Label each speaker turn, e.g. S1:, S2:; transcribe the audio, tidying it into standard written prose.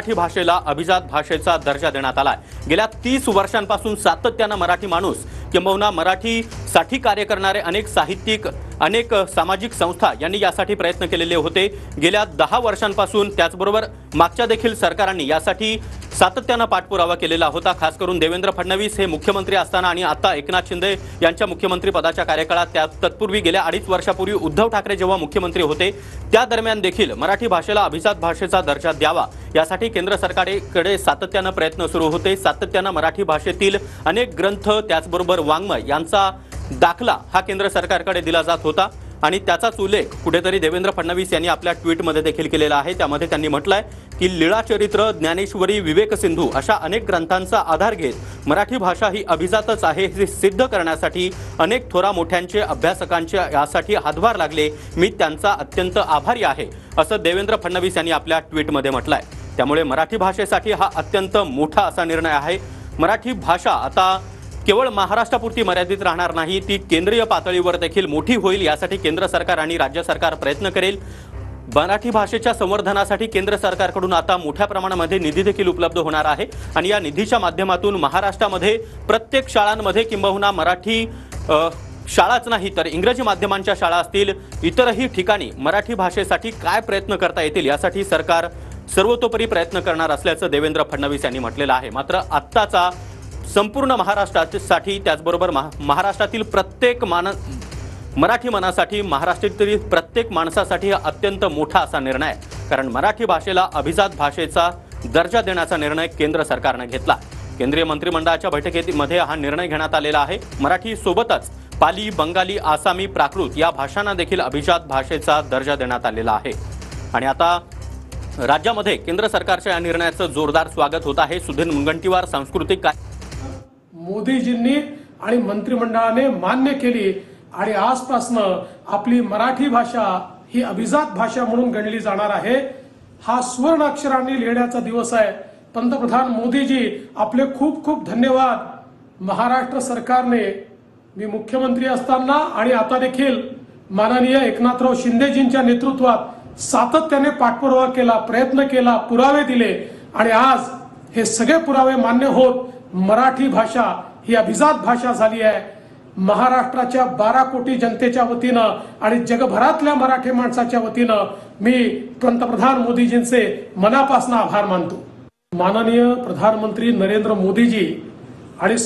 S1: मराठी भाषेला अभिजात भाषेचा दर्जा देण्यात आलाय। गेल्या 30 वर्षांपासून सातत्याने मराठी माणूस किंबहुना मराठीसाठी कार्य करणारे अनेक साहित्यिक, अनेक सामाजिक संस्था यांनी यासाठी प्रयत्न केलेले होते। गेल्या 10 वर्षांपासून त्याचबरोबर मागच्या देखील सरकारांनी यासाठी सातत्याने पाठपुरावा केलेला होता। खास करून देवेंद्र फडणवीस हे मुख्यमंत्री असताना आणि आता एकनाथ शिंदे यांच्या मुख्यमंत्री पदाच्या कार्यकाळात, तत्पूर्वी गेल्या 2.5 वर्षापूर्वी उद्धव ठाकरे जेव्हा मुख्यमंत्री होते त्या दरम्यान देखील मराठी भाषेला अभिजात भाषेचा दर्जा द्यावा यासाठी केंद्र सरकारकडे सातत्याने प्रयत्न सुरू होते। सातत्याने मराठी भाषेतील अनेक ग्रंथ त्याचबरोबर वाङ्मय यांचा दाखला हा केंद्र सरकारकडे दिला जात होता आणि त्याचाच उल्लेख कुठेतरी देवेंद्र फडणवीस यांनी आपल्या ट्विटमध्ये देखील केलेला आहे। त्यामध्ये त्यांनी म्हटलंय की लीळाचरित्र, ज्ञानेश्वरी, विवेक सिंधू अशा अनेक ग्रंथांचा आधार घेत मराठी भाषा ही अभिजातच आहे हे सिद्ध करण्यासाठी अनेक थोरा मोठ्यांचे, अभ्यासकांचे यासाठी हातभार लागले। मी त्यांचा अत्यंत आभारी आहे असं देवेंद्र फडणवीस यांनी आपल्या ट्विटमध्ये म्हटलंय। त्यामुळे मराठी भाषेसाठी हा अत्यंत मोठा असा निर्णय आहे। मराठी भाषा आता केवळ महाराष्ट्रापुरती मर्यादित राहणार नाही, ती केंद्रीय पातळीवर देखील मोठी होईल। यासाठी केंद्र सरकार आणि राज्य सरकार प्रयत्न करेल। मराठी भाषेच्या संवर्धनासाठी केंद्र सरकारकडून आता मोठ्या प्रमाणामध्ये निधी देखील उपलब्ध होणार आहे आणि या निधीच्या माध्यमातून महाराष्ट्रामध्ये प्रत्येक शाळांमध्ये किंबहुना मराठी शाळाच नाही तर इंग्रजी माध्यमांच्या शाळा असतील, इतरही ठिकाणी मराठी भाषेसाठी काय प्रयत्न करता येतील यासाठी सरकार सर्वतोपरी प्रयत्न करणार असल्याचं देवेंद्र फडणवीस यांनी म्हटलेलं आहे। मात्र आत्ताचा संपूर्ण महाराष्ट्रासाठी त्याचबरोबर महाराष्ट्रातील प्रत्येक मराठी मनासाठी, महाराष्ट्रातील प्रत्येक माणसासाठी हा अत्यंत मोठा असा निर्णय आहे। कारण मराठी भाषेला अभिजात भाषेचा दर्जा देण्याचा निर्णय केंद्र सरकारने घेतला। केंद्रीय मंत्रिमंडळाच्या बैठकीमध्ये हा निर्णय घेण्यात आलेला आहे। मराठी सोबतच पाली, बंगाली, आसामी, प्राकृत या भाषांना देखील अभिजात भाषेचा दर्जा देण्यात आलेला आहे। आणि आता राज्यामध्ये केंद्र सरकारच्या या निर्णयाचं जोरदार स्वागत होत आहे। सुधीर मुनगंटीवार सांस्कृतिक
S2: मोदीजींनी आणि मंत्रिमंडळाने मान्य केली आणि आजपासून आपली मराठी भाषा ही अभिजात भाषा म्हणून गणली जाणार आहे। हा सुवर्ण अक्षरांनी लिहिण्याचा दिवस आहे। पंतप्रधान मोदीजी आपले खूप खूप धन्यवाद। महाराष्ट्र सरकारने मी मुख्यमंत्री असताना आणि आता देखील माननीय एकनाथराव शिंदेजींच्या नेतृत्वात सातत्याने पाठपुरावा केला, प्रयत्न केला, पुरावे दिले आणि आज हे सगळे पुरावे मान्य होत मराठी भाषा ही अभिजात भाषा झाली आहे। महाराष्ट्राच्या 12 कोटी जनतेच्या वतीनं आणि जगभरातल्या मराठी माणसाच्या वतीनं मी पंतप्रधान मोदीजींचे मनापासून आभार मानतो। माननीय प्रधानमंत्री नरेंद्र मोदीजी आणि